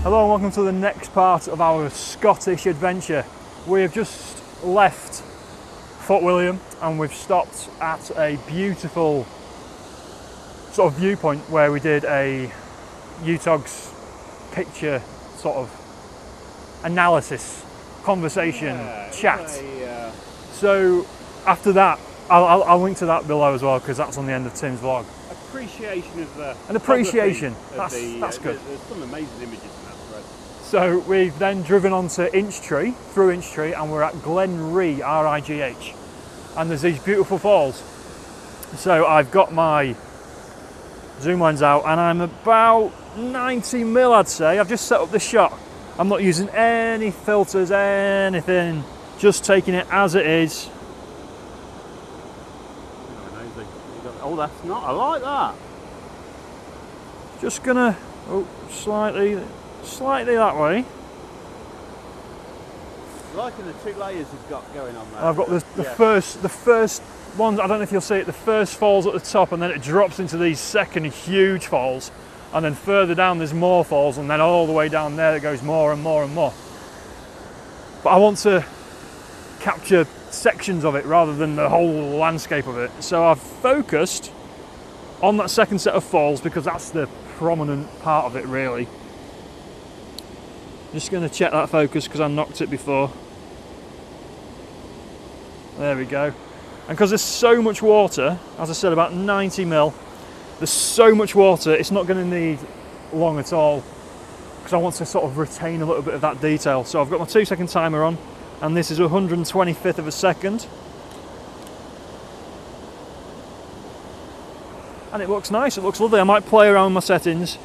Hello and welcome to the next part of our Scottish adventure. We have just left Fort William and we've stopped at a beautiful sort of viewpoint where we did a UTOG's picture sort of analysis, conversation, chat. So after that, I'll link to that below as well because that's on the end of Tim's vlog. Appreciation of the... An appreciation, that's good. There's some amazing images in that thread. So we've then driven on to Inchtree, through Inchtree, and we're at Glenrigh, R-I-G-H. And there's these beautiful falls. So I've got my zoom lens out and I'm about 90 mil, I'd say. I've just set up the shot. I'm not using any filters, anything, just taking it as it is. Oh, that's not, I like that. Just gonna, slightly that way. Liking the two layers you've got going on there. I've got the first ones, I don't know if you'll see it, the first falls at the top and then it drops into these second huge falls. And then further down there's more falls and then all the way down there it goes more and more and more. But I want to capture sections of it rather than the whole landscape of it. So I've focused on that second set of falls because that's the prominent part of it really. Just going to check that focus because I knocked it before. There we go. And because there's so much water, as I said, about 90 mil, there's so much water it's not going to need long at all because I want to sort of retain a little bit of that detail. So I've got my 2-second timer on and this is 125th of a second. And it looks nice, it looks lovely. I might play around with my settings.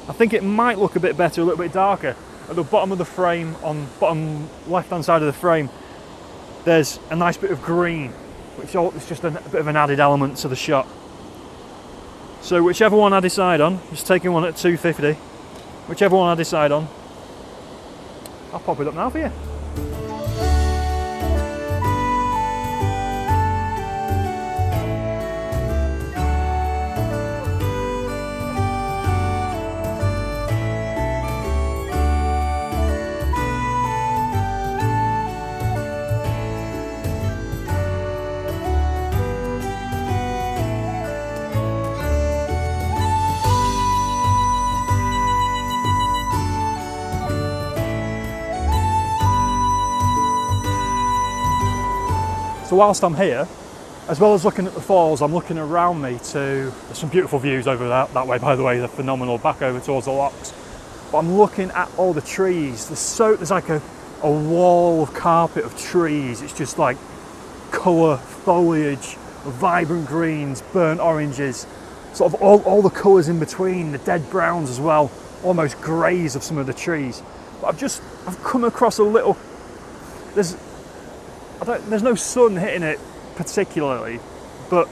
I think it might look a bit better, a little bit darker. At the bottom of the frame, on bottom left-hand side of the frame, there's a nice bit of green, which is just a bit of an added element to the shot. So whichever one I decide on, just taking one at 250, whichever one I decide on, I'll pop it up now for you. So whilst I'm here, as well as looking at the falls, I'm looking around me to, there's some beautiful views over that way, by the way, they're phenomenal, back over towards the locks. But I'm looking at all the trees. There's like a wall of carpet of trees. It's just like colour, foliage, vibrant greens, burnt oranges, sort of all the colours in between, the dead browns as well, almost greys of some of the trees. But I've come across a little, there's no sun hitting it particularly, but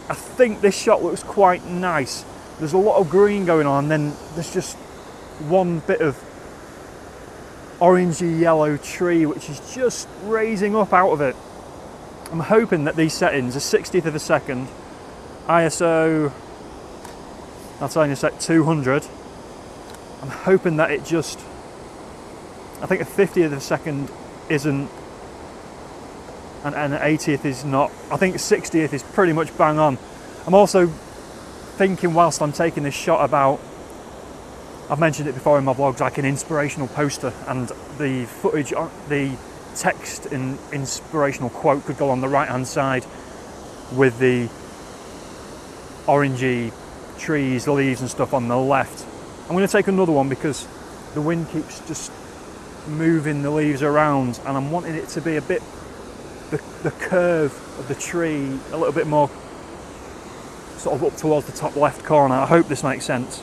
I think this shot looks quite nice. There's a lot of green going on, and then there's just one bit of orangey yellow tree which is just raising up out of it. I'm hoping that these settings, a 60th of a second, ISO, I'll tell you in a sec, 200, I'm hoping that it just, I think a 50th of a second isn't, and an 80th is not. I think 60th is pretty much bang on. I'm also thinking whilst I'm taking this shot about, I've mentioned it before in my vlogs, like an inspirational poster, and the footage, the text and inspirational quote could go on the right hand side with the orangey trees, leaves and stuff on the left. I'm going to take another one because the wind keeps just moving the leaves around and I'm wanting it to be a bit, the curve of the tree a little bit more sort of up towards the top left corner. I hope this makes sense.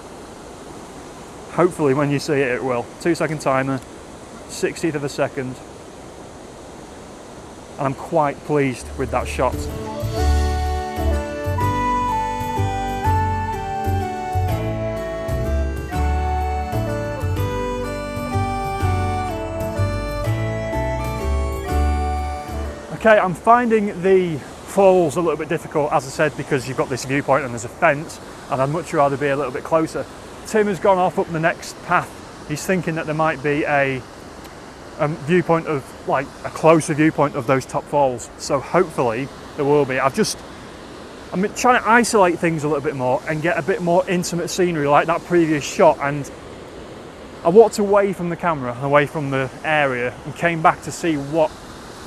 Hopefully when you see it, it will. 2-second timer, 60th of a second. And I'm quite pleased with that shot. Okay, I'm finding the falls a little bit difficult, as I said, because you've got this viewpoint and there's a fence, and I'd much rather be a little bit closer. Tim has gone off up the next path he's thinking that there might be a viewpoint of, like a closer viewpoint of those top falls. So hopefully there will be. I'm trying to isolate things a little bit more and get a bit more intimate scenery like that previous shot, and I walked away from the camera, away from the area, and came back to see what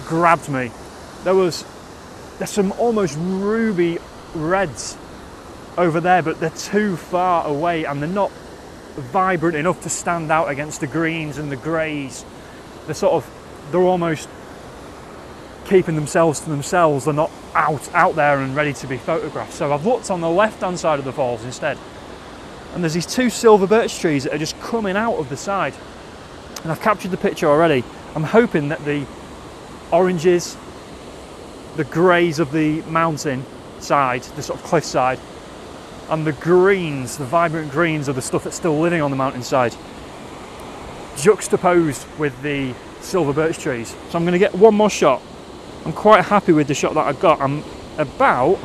grabbed me. There's some almost ruby reds over there, but they're too far away and they're not vibrant enough to stand out against the greens and the greys. They're almost keeping themselves to themselves. They're not out there and ready to be photographed. So I've looked on the left hand side of the falls instead, and there's these two silver birch trees that are just coming out of the side, and I've captured the picture already. I'm hoping that the oranges, the greys of the mountain side, the sort of cliff side, and the greens, the vibrant greens of the stuff that's still living on the mountainside, juxtaposed with the silver birch trees. So I'm going to get one more shot. I'm quite happy with the shot that I've got. I'm about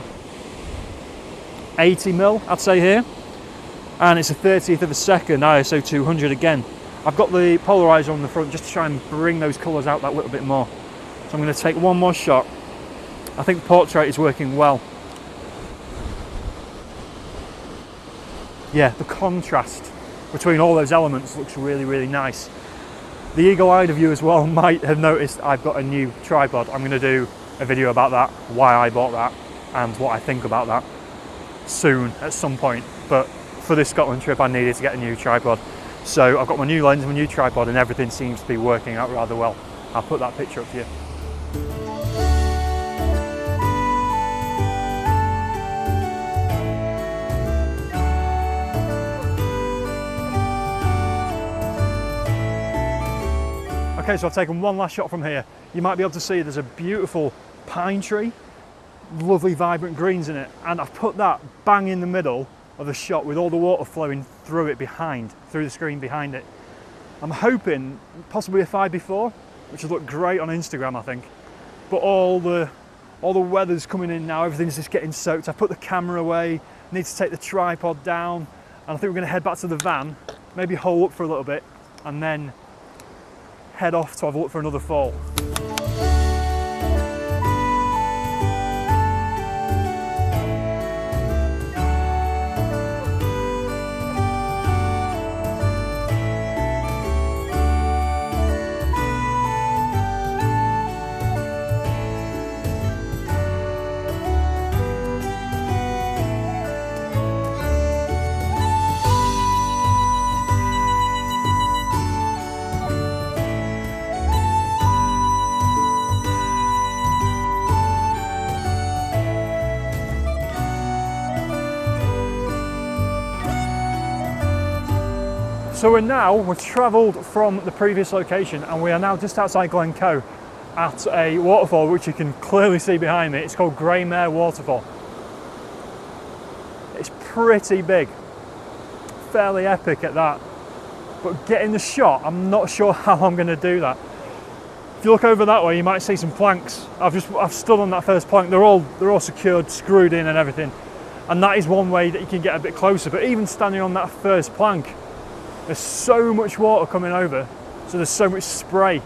80mm, I'd say here, and it's a 30th of a second ISO 200 again. I've got the polarizer on the front just to try and bring those colours out that little bit more. So I'm going to take one more shot. I think portrait is working well. Yeah, the contrast between all those elements looks really, really nice. The eagle-eyed of you as well might have noticed I've got a new tripod. I'm going to do a video about that, why I bought that, and what I think about that soon at some point. But for this Scotland trip I needed to get a new tripod. So I've got my new lens, my new tripod, and everything seems to be working out rather well. I'll put that picture up for you. Okay, so I've taken one last shot from here. You might be able to see there's a beautiful pine tree, lovely vibrant greens in it, and I've put that bang in the middle of the shot with all the water flowing through it through the screen behind it. I'm hoping possibly a 5x4, which would look great on Instagram, I think. But all the weather's coming in now, everything's just getting soaked. I've put the camera away, need to take the tripod down, and I think we're going to head back to the van, maybe hole up for a little bit, and then head off to have a look for another fall. So we've travelled from the previous location and we are now just outside Glencoe at a waterfall which you can clearly see behind me. It's called Greymare Waterfall. It's pretty big, fairly epic at that, but getting the shot, I'm not sure how I'm going to do that. If you look over that way you might see some planks. I've stood on that first plank. They're all secured, screwed in and everything, and that is one way that you can get a bit closer. But even standing on that first plank, there's so much water coming over, so there's so much spray,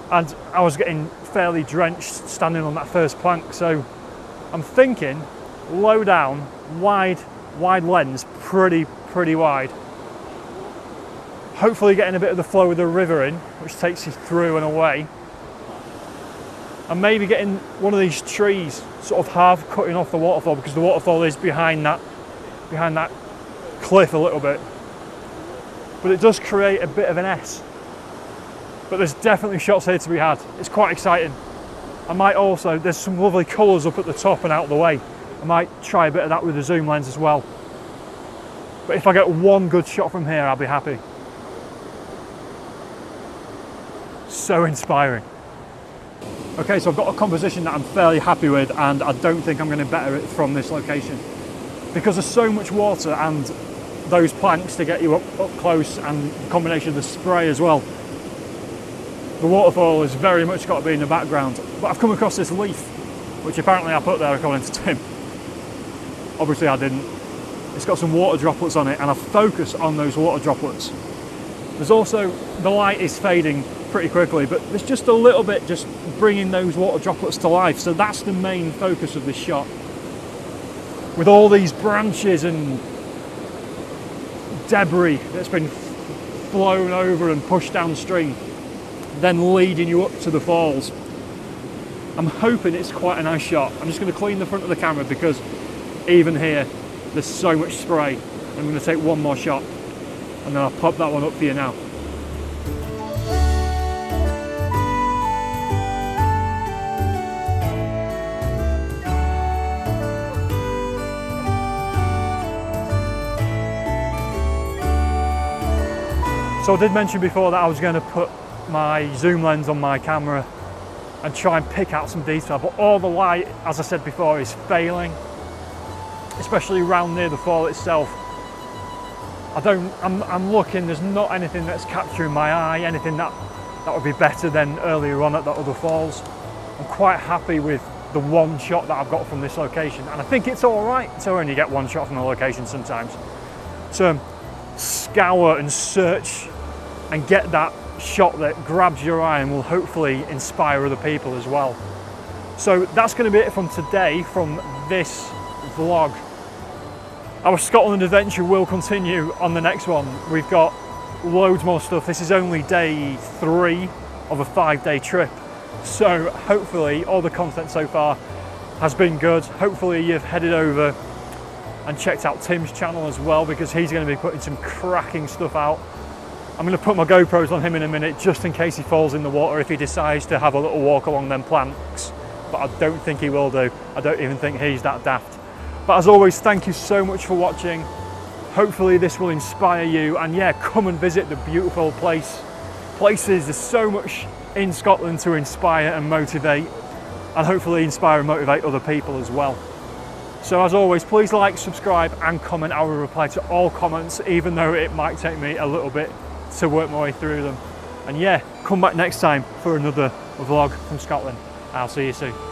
and I was getting fairly drenched standing on that first plank. So I'm thinking low down, wide lens, pretty wide. Hopefully getting a bit of the flow of the river in, which takes you through and away, and maybe getting one of these trees sort of half cutting off the waterfall, because the waterfall is behind that cliff a little bit. But it does create a bit of an S. But there's definitely shots here to be had. It's quite exciting. I might also, there's some lovely colours up at the top and out of the way. I might try a bit of that with the zoom lens as well. But if I get one good shot from here, I'll be happy. So inspiring. Okay, so I've got a composition that I'm fairly happy with, and I don't think I'm going to better it from this location. Because there's so much water and those planks to get you up close, and the combination of the spray as well. The waterfall has very much got to be in the background. But I've come across this leaf, which apparently I put there according to Tim. Obviously I didn't. It's got some water droplets on it, and I focus on those water droplets. There's also, the light is fading pretty quickly, but there's just a little bit just bringing those water droplets to life. So that's the main focus of this shot. With all these branches and debris that's been blown over and pushed downstream, then leading you up to the falls. I'm hoping it's quite a nice shot. I'm just going to clean the front of the camera because even here there's so much spray. I'm going to take one more shot and then I'll pop that one up for you now. So I did mention before that I was going to put my zoom lens on my camera and try and pick out some detail, but all the light, as I said before, is failing, especially around near the fall itself. I'm looking, there's not anything that's capturing my eye, anything that would be better than earlier on at the other falls. I'm quite happy with the one shot that I've got from this location, and I think it's all right to only get one shot from a location sometimes. To scour and search and get that shot that grabs your eye and will hopefully inspire other people as well. So that's going to be it from today, from this vlog. Our Scotland adventure will continue on the next one. We've got loads more stuff. This is only day 3 of a 5-day trip. So hopefully all the content so far has been good. Hopefully you've headed over and checked out Tim's channel as well, because he's going to be putting some cracking stuff out. I'm going to put my GoPros on him in a minute just in case he falls in the water if he decides to have a little walk along them planks, but I don't think he will do. I don't even think he's that daft. But as always, thank you so much for watching. Hopefully this will inspire you, and yeah, come and visit the beautiful places. There's so much in Scotland to inspire and motivate, and hopefully inspire and motivate other people as well. So as always, please like, subscribe and comment. I will reply to all comments, even though it might take me a little bit to work my way through them. And yeah, come back next time for another vlog from Scotland. I'll see you soon.